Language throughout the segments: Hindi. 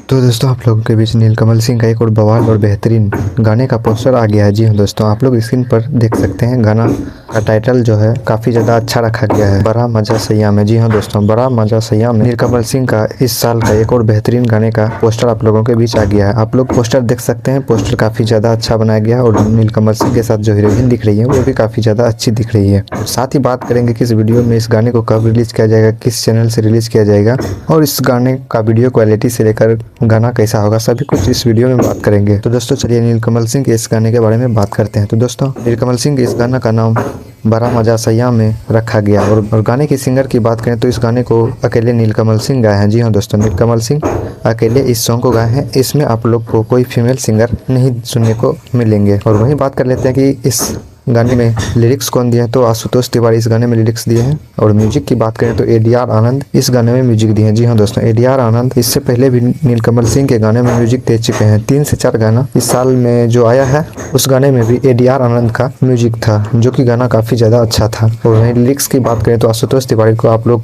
तो दोस्तों आप लोगों के बीच नीलकमल सिंह का एक और बवाल और बेहतरीन गाने का पोस्टर आ गया है। जी हाँ दोस्तों, आप लोग स्क्रीन पर देख सकते हैं। गाना का टाइटल जो है काफ़ी ज़्यादा अच्छा रखा गया है, बड़ा मजा सैया में। जी हाँ दोस्तों, बड़ा मजा सैया में नीलकमल सिंह का इस साल का एक और बेहतरीन गाने का पोस्टर आप लोगों के बीच आ गया है। आप लोग पोस्टर देख सकते हैं। पोस्टर काफ़ी ज़्यादा अच्छा बनाया गया है और नीलकमल सिंह के साथ जो हीरोइन दिख रही है वो भी काफ़ी ज़्यादा अच्छी दिख रही है। साथ ही बात करेंगे कि इस वीडियो में इस गाने को कब रिलीज किया जाएगा, किस चैनल से रिलीज किया जाएगा और इस गाने का वीडियो क्वालिटी से लेकर गाना कैसा होगा, सभी कुछ इस वीडियो में बात करेंगे। तो दोस्तों चलिए नीलकमल सिंह के इस गाने के बारे में बात करते हैं। तो दोस्तों नीलकमल सिंह के इस गाना का नाम बड़ा मजा सैया में रखा गया और गाने के सिंगर की बात करें तो इस गाने को अकेले नीलकमल सिंह गाए हैं। जी हाँ दोस्तों, नीलकमल सिंह अकेले इस सॉन्ग को गाए हैं। इसमें आप लोग को कोई फीमेल सिंगर नहीं सुनने को मिलेंगे। और वहीं बात कर लेते हैं कि इस गाने में लिरिक्स कौन दिए हैं, तो आशुतोष तिवारी इस गाने में लिरिक्स दिए हैं। और म्यूजिक की बात करें तो ADR आनंद इस गाने में म्यूजिक दिए हैं। जी हाँ दोस्तों, ADR आनंद इससे पहले भी नीलकमल सिंह के गाने में म्यूजिक दे चुके हैं। 3 से 4 गाना इस साल में जो आया है उस गाने में भी ADR आनंद का म्यूजिक था, जो कि गाना काफ़ी ज़्यादा अच्छा था। और वहीं लिरिक्स की बात करें तो आशुतोष तिवारी को आप लोग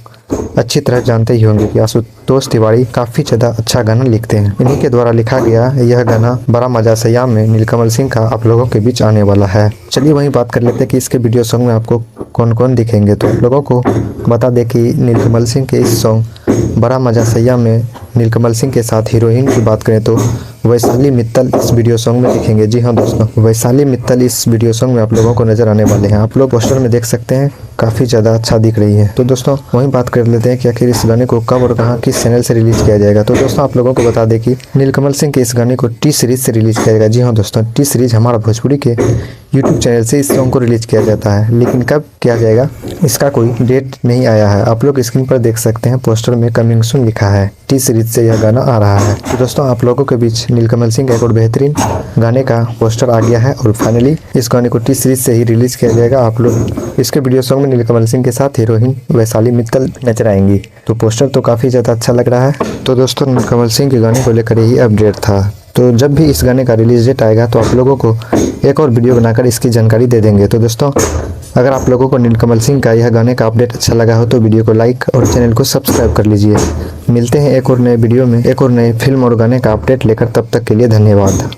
अच्छी तरह जानते ही होंगे कि आशुतोष तिवारी काफ़ी ज़्यादा अच्छा गाना लिखते हैं। इन्हीं के द्वारा लिखा गया यह गाना बड़ा मजा सैया में नीलकमल सिंह का आप लोगों के बीच आने वाला है। चलिए वहीं बात कर लेते हैं कि इसके वीडियो सॉन्ग में आपको कौन कौन दिखेंगे। तो आप लोगों को बता दें कि नीलकमल सिंह के इस सॉन्ग बड़ा मजा सैया में नीलकमल सिंह के साथ हीरोइन की बात करें तो वैशाली मित्तल इस वीडियो सॉन्ग में दिखेंगे। जी हाँ दोस्तों, वैशाली मित्तल इस वीडियो सॉन्ग में आप लोगों को नजर आने वाले हैं। आप लोग पोस्टर में देख सकते हैं, काफ़ी ज़्यादा अच्छा दिख रही है। तो दोस्तों वहीं बात कर लेते हैं कि आखिर इस गाने को कब और कहाँ किस चैनल से रिलीज किया जाएगा। तो दोस्तों आप लोगों को बता दें कि नीलकमल सिंह के इस गाने को टी सीरीज से रिलीज किया जाएगा। जी हाँ दोस्तों, टी सीरीज हमारा भोजपुरी के यूट्यूब चैनल से इस सॉन्ग को रिलीज किया जाता है, लेकिन कब किया जाएगा इसका कोई डेट नहीं आया है। आप लोग स्क्रीन पर देख सकते हैं, पोस्टर में कमिंग सून लिखा है। टी सीरीज से यह गाना आ रहा है। तो दोस्तों आप लोगों के बीच नीलकमल सिंह का एक और बेहतरीन गाने का पोस्टर आ गया है और फाइनली इस गाने को टी सीरीज से ही रिलीज किया जाएगा। आप लोग इसके वीडियो सॉन्ग में नीलकमल सिंह के साथ हीरोइन वैशाली मित्तल नजर आएंगी। तो पोस्टर तो काफ़ी ज़्यादा अच्छा लग रहा है। तो दोस्तों नीलकमल सिंह के गाने को लेकर यही अपडेट था। तो जब भी इस गाने का रिलीज डेट आएगा तो आप लोगों को एक और वीडियो बनाकर इसकी जानकारी दे देंगे। तो दोस्तों अगर आप लोगों को नीलकमल सिंह का यह गाने का अपडेट अच्छा लगा हो तो वीडियो को लाइक और चैनल को सब्सक्राइब कर लीजिए। मिलते हैं एक और नए वीडियो में एक और नए फिल्म और गाने का अपडेट लेकर, तब तक के लिए धन्यवाद।